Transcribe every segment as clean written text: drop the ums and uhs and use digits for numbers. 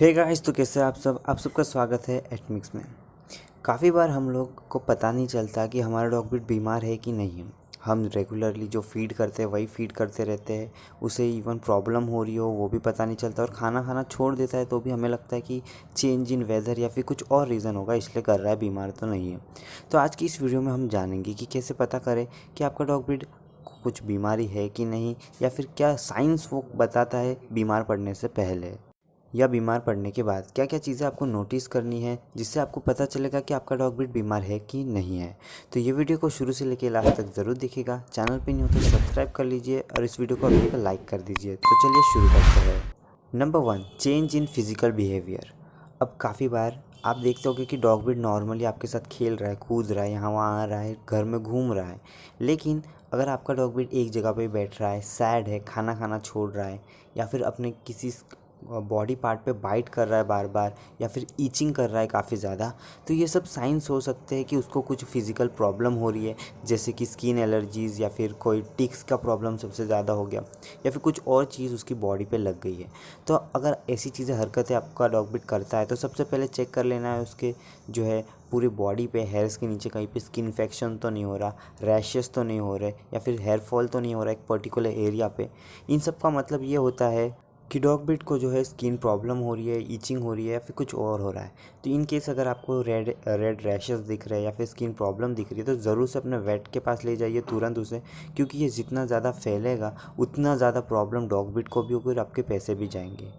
Hey guys, तो कैसे आप सबका स्वागत है एटमिक्स में। काफ़ी बार हम लोग को पता नहीं चलता कि हमारा डॉग भी बीमार है कि नहीं है। हम रेगुलरली जो फीड करते हैं वही फीड करते रहते हैं, उसे इवन प्रॉब्लम हो रही हो वो भी पता नहीं चलता, और खाना खाना छोड़ देता है तो भी हमें लगता है कि चेंज इन वेदर या फिर कुछ और रीज़न होगा इसलिए कर रहा है, बीमार तो नहीं है। तो आज की इस वीडियो में हम जानेंगे कि कैसे पता करें कि आपका डॉग ब्रीड को कुछ बीमारी है कि नहीं, या फिर क्या साइंस वो बताता है बीमार पड़ने से पहले या बीमार पड़ने के बाद क्या क्या चीज़ें आपको नोटिस करनी है, जिससे आपको पता चलेगा कि आपका डॉग ब्रीड बीमार है कि नहीं है। तो ये वीडियो को शुरू से लेकर लास्ट तक ज़रूर देखिएगा। चैनल पे नहीं हो तो सब्सक्राइब कर लीजिए और इस वीडियो को अभी का लाइक कर दीजिए। तो चलिए शुरू करते हैं। Number 1, change in physical behaviour. अब काफ़ी बार आप देखते होगे कि डॉग ब्रीड नॉर्मली आपके साथ खेल रहा है, कूद रहा है, यहाँ वहाँ आ रहा है, घर में घूम रहा है, लेकिन अगर आपका डॉग ब्रीड एक जगह पे बैठ रहा है, सैड है, खाना खाना छोड़ रहा है, या फिर अपने किसी बॉडी पार्ट पे बाइट कर रहा है बार बार, या फिर ईचिंग कर रहा है काफ़ी ज़्यादा, तो ये सब साइंस हो सकते हैं कि उसको कुछ फिज़िकल प्रॉब्लम हो रही है, जैसे कि स्किन एलर्जीज़ या फिर कोई टिक्स का प्रॉब्लम सबसे ज़्यादा हो गया, या फिर कुछ और चीज़ उसकी बॉडी पे लग गई है। तो अगर ऐसी चीज़ें हरकतें आपका डॉग ब्रीड करता है तो सबसे पहले चेक कर लेना है उसके जो है पूरी बॉडी पे, हेयर्स के नीचे कहीं पे स्किन इन्फेक्शन तो नहीं हो रहा, रैशेस तो नहीं हो रहे, या फिर हेयर फॉल तो नहीं हो रहा एक पर्टिकुलर एरिया पे। इन सब का मतलब ये होता है कि डॉग ब्रीड को जो है स्किन प्रॉब्लम हो रही है, ईचिंग हो रही है, या फिर कुछ और हो रहा है। तो इन केस अगर आपको रेड रैशेस दिख रहे हैं या फिर स्किन प्रॉब्लम दिख रही है तो ज़रूर से अपने वेट के पास ले जाइए तुरंत उसे, क्योंकि ये जितना ज़्यादा फैलेगा उतना ज़्यादा प्रॉब्लम डॉग ब्रीड को भी होगी और आपके पैसे भी जाएंगे।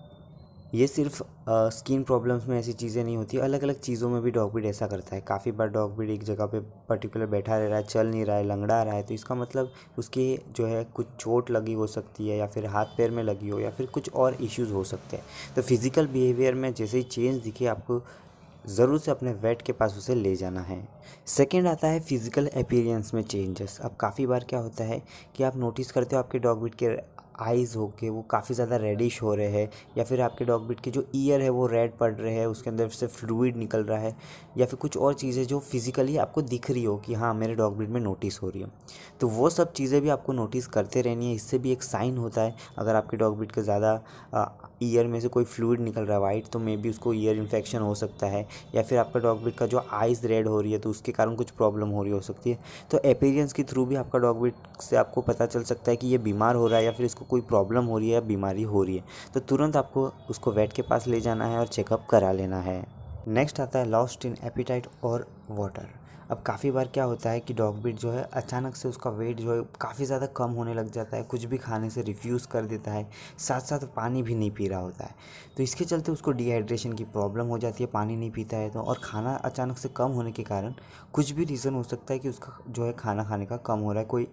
ये सिर्फ स्किन प्रॉब्लम्स में ऐसी चीज़ें नहीं होती, अलग अलग चीज़ों में भी डॉग ब्रीड ऐसा करता है। काफ़ी बार डॉग ब्रीड एक जगह पे पर्टिकुलर बैठा रह रहा है, चल नहीं रहा है, लंगड़ा रहा है, तो इसका मतलब उसके जो है कुछ चोट लगी हो सकती है, या फिर हाथ पैर में लगी हो, या फिर कुछ और इश्यूज़ हो सकते हैं। तो फिज़िकल बिहेवियर में जैसे ही चेंज दिखे आपको ज़रूर से अपने वेट के पास उसे ले जाना है। सेकंड आता है फिज़िकल अपीयरेंस में चेंजेस। अब काफ़ी बार क्या होता है कि आप नोटिस करते हो आपके डॉग ब्रीड के आइज़ होके वो काफ़ी ज़्यादा रेडिश हो रहे हैं, या फिर आपके डॉग ब्रीड के जो ईयर है वो रेड पड़ रहे हैं, उसके अंदर से फ्लूइड निकल रहा है, या फिर कुछ और चीज़ें जो फिज़िकली आपको दिख रही हो कि हाँ मेरे डॉग ब्रीड में नोटिस हो रही है। तो वो सब चीज़ें भी आपको नोटिस करते रहनी है, इससे भी एक साइन होता है। अगर आपके डॉग ब्रीड के ज़्यादा ईयर में से कोई फ्लूइड निकल रहा है वाइट, तो मे बी उसको ईयर इन्फेक्शन हो सकता है, या फिर आपका डॉग ब्रीड का जो आइज़ रेड हो रही है तो उसके कारण कुछ प्रॉब्लम हो रही हो सकती है। तो अपीयरेंस के थ्रू भी आपका डॉग ब्रीड से आपको पता चल सकता है कि ये बीमार हो रहा है या फिर इसको कोई प्रॉब्लम हो रही है या बीमारी हो रही है। तो तुरंत आपको उसको वेट के पास ले जाना है और चेकअप करा लेना है। नेक्स्ट आता है लॉस्ट इन एपिटाइट और वाटर। अब काफ़ी बार क्या होता है कि डॉग ब्रीड जो है अचानक से उसका वेट जो है काफ़ी ज़्यादा कम होने लग जाता है, कुछ भी खाने से रिफ्यूज़ कर देता है, साथ साथ पानी भी नहीं पी रहा होता है। तो इसके चलते उसको डिहाइड्रेशन की प्रॉब्लम हो जाती है, पानी नहीं पीता है तो, और खाना अचानक से कम होने के कारण कुछ भी रीज़न हो सकता है कि उसका जो है खाना खाने का कम हो रहा है, कोई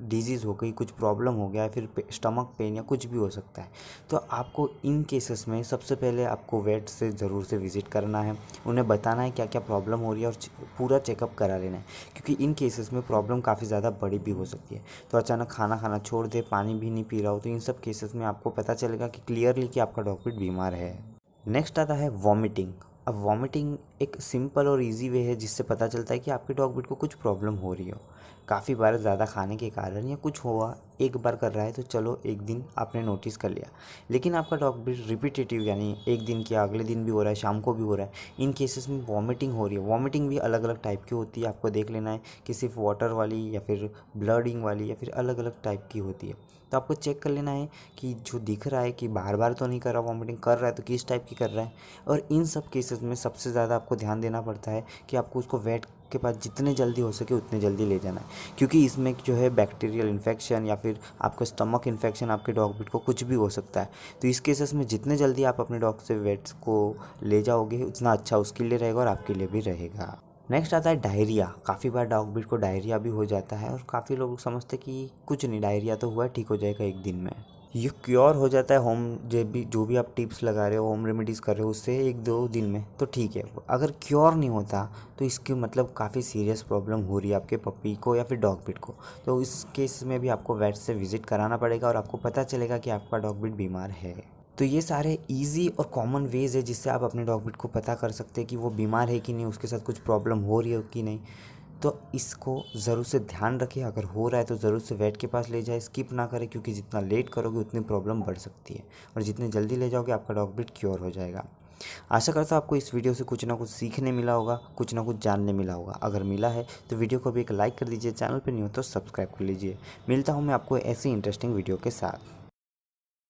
डिजीज़ हो गई, कुछ प्रॉब्लम हो गया है, फिर स्टमक पेन या कुछ भी हो सकता है। तो आपको इन केसेस में सबसे पहले आपको वेट से ज़रूर से विज़िट करना है, उन्हें बताना है क्या क्या प्रॉब्लम हो रही है और पूरा चेकअप करा लेना है, क्योंकि इन केसेस में प्रॉब्लम काफ़ी ज़्यादा बड़ी भी हो सकती है। तो अचानक खाना खाना छोड़ दे, पानी भी नहीं पी रहा हो, तो इन सब केसेस में आपको पता चलेगा कि क्लियरली कि आपका डॉग ब्रीड बीमार है। नेक्स्ट आता है वॉमिटिंग। अब वॉमिटिंग एक सिंपल और इजी वे है जिससे पता चलता है कि आपके डॉग ब्रीड को कुछ प्रॉब्लम हो रही हो। काफ़ी बार ज़्यादा खाने के कारण या कुछ हुआ, एक बार कर रहा है तो चलो एक दिन आपने नोटिस कर लिया, लेकिन आपका डॉग ब्रीड रिपीटेटिव यानी एक दिन किया अगले दिन भी हो रहा है, शाम को भी हो रहा है, इन केसेस में वॉमिटिंग हो रही है। वॉमिटिंग भी अलग अलग टाइप की होती है, आपको देख लेना है कि सिर्फ वाटर वाली या फिर ब्लडिंग वाली या फिर अलग अलग टाइप की होती है। तो आपको चेक कर लेना है कि जो दिख रहा है कि बार बार तो नहीं कर रहा, वॉमिटिंग कर रहा है तो किस टाइप की कर रहा है। और इन सब केसेस में सबसे ज़्यादा आपको ध्यान देना पड़ता है कि आपको उसको वेट के पास जितने जल्दी हो सके उतने जल्दी ले जाना है, क्योंकि इसमें जो है बैक्टीरियल इन्फेक्शन या फिर आपका स्टमक इन्फेक्शन आपके डॉग ब्रीड को कुछ भी हो सकता है। तो इस केसेस में जितने जल्दी आप अपने डॉग से वेट्स को ले जाओगे उतना अच्छा उसके लिए रहेगा और आपके लिए भी रहेगा। नेक्स्ट आता है डायरिया। काफ़ी बार डॉग ब्रीड को डायरिया भी हो जाता है, और काफ़ी लोग समझते कि कुछ नहीं, डायरिया तो हुआ, ठीक हो जाएगा एक दिन में। ये क्योर हो जाता है होम जो भी आप टिप्स लगा रहे हो, होम रेमेडीज़ कर रहे हो उससे एक दो दिन में तो ठीक है। अगर क्योर नहीं होता तो इसके मतलब काफ़ी सीरियस प्रॉब्लम हो रही है आपके पपी को या फिर डॉग ब्रीड को। तो इस केस में भी आपको वेट से विजिट कराना पड़ेगा और आपको पता चलेगा कि आपका डॉग ब्रीड बीमार है। तो ये सारे इजी और कॉमन वेज़ है जिससे आप अपने डॉग ब्रीड को पता कर सकते हैं कि वो बीमार है कि नहीं, उसके साथ कुछ प्रॉब्लम हो रही है कि नहीं। तो इसको ज़रूर से ध्यान रखिए। अगर हो रहा है तो ज़रूर से वेट के पास ले जाए, स्किप ना करें, क्योंकि जितना लेट करोगे उतनी प्रॉब्लम बढ़ सकती है और जितने जल्दी ले जाओगे आपका डॉग ब्रीड क्योर हो जाएगा। आशा करता हूँ आपको इस वीडियो से कुछ ना कुछ सीखने मिला होगा, कुछ ना कुछ जानने मिला होगा। अगर मिला है तो वीडियो को भी एक लाइक कर दीजिए, चैनल पर नहीं हो तो सब्सक्राइब कर लीजिए। मिलता हूँ मैं आपको ऐसी इंटरेस्टिंग वीडियो के साथ।